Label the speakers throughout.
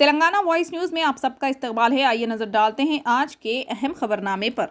Speaker 1: Telangana voice news में आप सबका इस्तकबाल है। आइए नजर डालते हैं आज के अहम खबरनामे पर।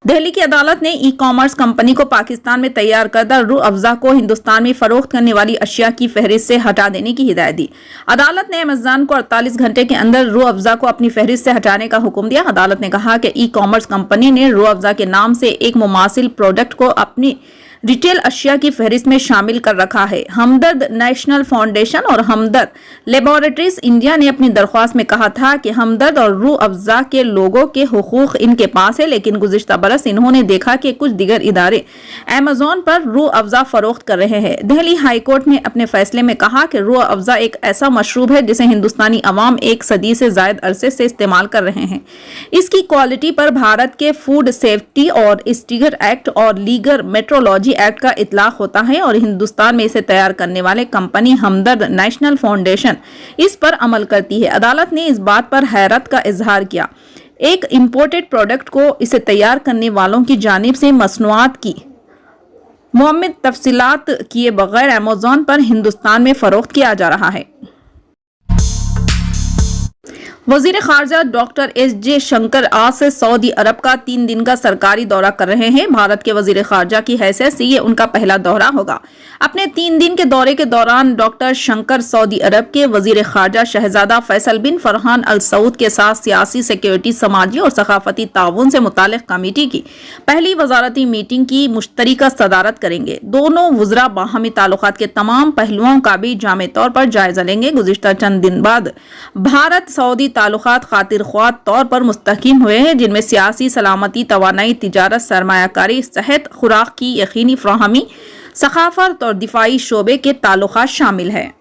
Speaker 1: दिल्ली की अदालत ने ई कॉमर्स कंपनी को पाकिस्तान में तैयार करदा रूह अफ़ज़ा को हिंदुस्तान में फरोख्त करने वाली अशिया की फहरिस्त से हटा देने की हिदायत दी। अदालत ने अमेज़न को 48 घंटे के अंदर रूह अफ़ज़ा को अपनी फहरिस्त से हटाने का हुक्म दिया। अदालत ने कहा कि ई कॉमर्स कंपनी ने रूह अफ़ज़ा के नाम से एक मुमासिल प्रोडक्ट को अपनी रिटेल अशिया की फहरिस्त में शामिल कर रखा है। हमदर्द नेशनल फाउंडेशन और हमदर्द लेबोरेटरीज इंडिया ने अपनी दरख्वास्त में कहा था कि हमदर्द और रूह अफ़ज़ा के लोगों के हुकूक इनके पास है, लेकिन गुज़िश्ता बरस इन्होंने देखा कि कुछ दीगर इदारे अमेज़न पर रूह अफ़ज़ा फरोख्त कर रहे हैं। दिल्ली हाई कोर्ट ने अपने फैसले में कहा कि रूह अफ़ज़ा एक ऐसा मशरूब है जिसे हिंदुस्तानी अवाम एक सदी से जायद अरसे से इस्तेमाल कर रहे हैं। इसकी क्वालिटी पर भारत के फूड सेफ्टी और स्टिगर एक्ट और लीगर मेट्रोलॉजी एक्ट का इतलाक होता है और हिंदुस्तान में इसे तैयार करने वाले कंपनी हमदर्द नेशनल फाउंडेशन इस पर अमल करती है। अदालत ने इस बात पर हैरत का इजहार किया। एक इंपोर्टेड प्रोडक्ट को इसे तैयार करने वालों की जानिब से मसनूआत की मुअम्मिद तफसीलात किए बगैर अमेज़न पर हिंदुस्तान में फरोख्त किया जा रहा है। वजीर खारजा डॉक्टर एस शंकर आज से सऊदी अरब का 3 दिन का सरकारी दौरा कर रहे हैं। भारत के वजीर खारजा की हैसियत से ये उनका पहला दौरा होगा। अपने 3 दिन के दौरे के दौरान डॉक्टर शंकर सऊदी अरब के वजीर खारजा शहजादा फैसल बिन फरहान अल सऊद के साथ सियासी, सिक्योरिटी, समाजी और सकाफती ताउन से मुतालिक कमेटी की पहली वजारती मीटिंग की मुश्तरका सदारत करेंगे। दोनों वज़रा बाहमी ताल्लुकात के तमाम पहलुओं का भी जामे तौर पर जायजा लेंगे। गुज़िश्ता चंद दिन बाद भारत सऊदी ताल्लुकात खातिर ख्वाह तौर पर मुस्तहकिम हुए हैं, जिनमें सियासी, सलामती, तवानाई, तिजारत, सरमायाकारी, सेहत, खुराक की यकीनी फराहमी, सकाफत और दिफाई शोबे के ताल्लुकात शामिल है।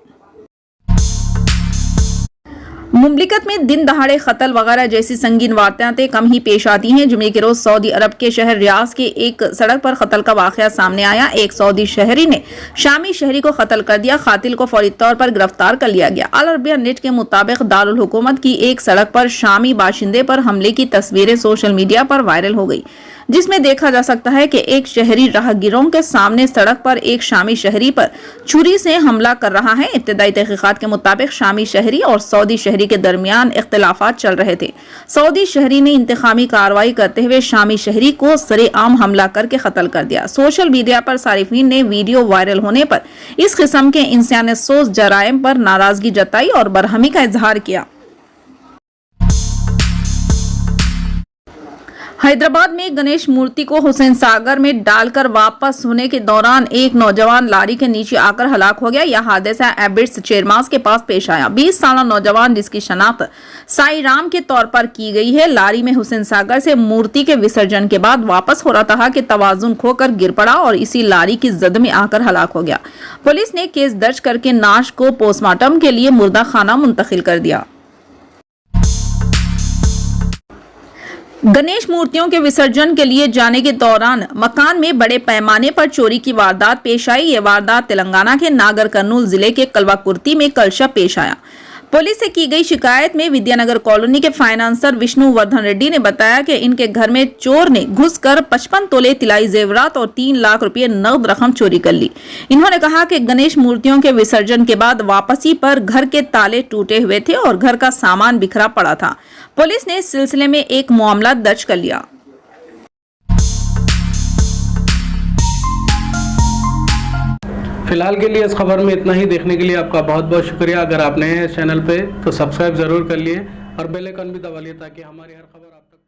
Speaker 1: मुमलिकत में दिन दहाड़े कत्ल वगैरह जैसी संगीन वारदातें कम ही पेश आती हैं। जुमे के रोज सऊदी अरब के शहर रियाज के एक सड़क पर कत्ल का वाकया सामने आया। एक सऊदी शहरी ने शामी शहरी को कत्ल कर दिया। कातिल को फौरी तौर पर गिरफ्तार कर लिया गया। अल अरबिया नेट के मुताबिक दारुल हुकूमत की एक सड़क पर शामी बाशिंदे पर हमले की तस्वीरें सोशल मीडिया पर वायरल हो गई, जिसमें देखा जा सकता है कि एक शहरी राहगीरों के सामने सड़क पर एक शामी शहरी पर छुरी से हमला कर रहा है। इब्तदाई तहकीकात के मुताबिक शामी शहरी और सऊदी शहरी के दरमियान इख्तिलाफात चल रहे थे। सऊदी शहरी ने इंतकामी कार्रवाई करते हुए शामी शहरी को सरेआम हमला करके कत्ल कर दिया। सोशल मीडिया पर सारिफीन ने वीडियो वायरल होने पर इस किस्म के इंसानियतसोज़ जराइम पर नाराजगी जताई और बरहमी का इजहार किया। हैदराबाद में गणेश मूर्ति को हुसैन सागर में डालकर वापस होने के दौरान एक नौजवान लारी के नीचे आकर हलाक हो गया। यह हादसा एबिट्स चेरमास के पास पेश आया। 20 साला नौजवान, जिसकी शनाख्त साई राम के तौर पर की गई है, लारी में हुसैन सागर से मूर्ति के विसर्जन के बाद वापस हो रहा था कि तवाजुन खोकर गिर पड़ा और इसी लारी की जद में आकर हलाक हो गया। पुलिस ने केस दर्ज करके नाश को पोस्टमार्टम के लिए मुर्दा खाना मुंतकिल कर दिया। गणेश मूर्तियों के विसर्जन के लिए जाने के दौरान मकान में बड़े पैमाने पर चोरी की वारदात पेश आई। ये वारदात तेलंगाना के नागर कर्नूल जिले के कलवाकुर्ती में कल शब पेश आया। पुलिस से की गई शिकायत में विद्यानगर कॉलोनी के फाइनेंसर विष्णु वर्धन रेड्डी ने बताया कि इनके घर में चोर ने घुसकर 55 तोले तिलाई जेवरात और 3 लाख रुपए नकद रकम चोरी कर ली। इन्होंने कहा कि गणेश मूर्तियों के विसर्जन के बाद वापसी पर घर के ताले टूटे हुए थे और घर का सामान बिखरा पड़ा था। पुलिस ने इस सिलसिले में एक मामला दर्ज कर लिया।
Speaker 2: फिलहाल के लिए इस खबर में इतना ही। देखने के लिए आपका बहुत बहुत शुक्रिया। अगर आप नए हैं चैनल पे तो सब्सक्राइब जरूर कर लिए और बेल आइकन भी दबा लिए ताकि हमारी हर खबर आप तक